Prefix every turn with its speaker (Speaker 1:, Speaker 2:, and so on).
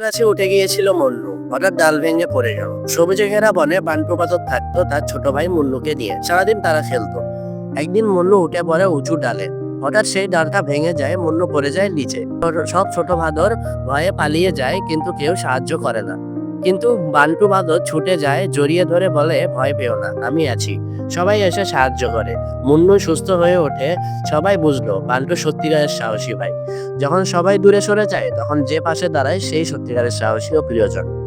Speaker 1: গাছে উঠে গিয়েছিল মুন্নু। হঠাৎ ডাল ভেঙে পড়ে গেল। সবুজে ঘেরা বনে বান্টু বাদক থাকতো তার ছোট ভাই মুন্নুকে নিয়ে। সারাদিন তারা খেলতো। একদিন মুন্নু উঠে পড়ে উঁচু ডালে। হঠাৎ সেই ডালটা ভেঙে যায়, মুন্নু পড়ে যায় নিচে। সব ছোট ভাদর ভয়ে পালিয়ে যায়, কিন্তু কেউ সাহায্য করে না। কিন্তু বান্টু বাদর ছুটে যায়, জড়িয়ে ধরে বলে, ভয় পেও না, আমি আছি। সবাই এসে সাহায্য করে। মুন্নু সুস্থ হয়ে ওঠে। সবাই বুঝলো বান্টু সত্যিকারের সাহসী ভাই। যখন সবাই দূরে সরে যায়, তখন যে পাশে দাঁড়ায় সেই সত্যিকারের সাহসী ও প্রিয়জন।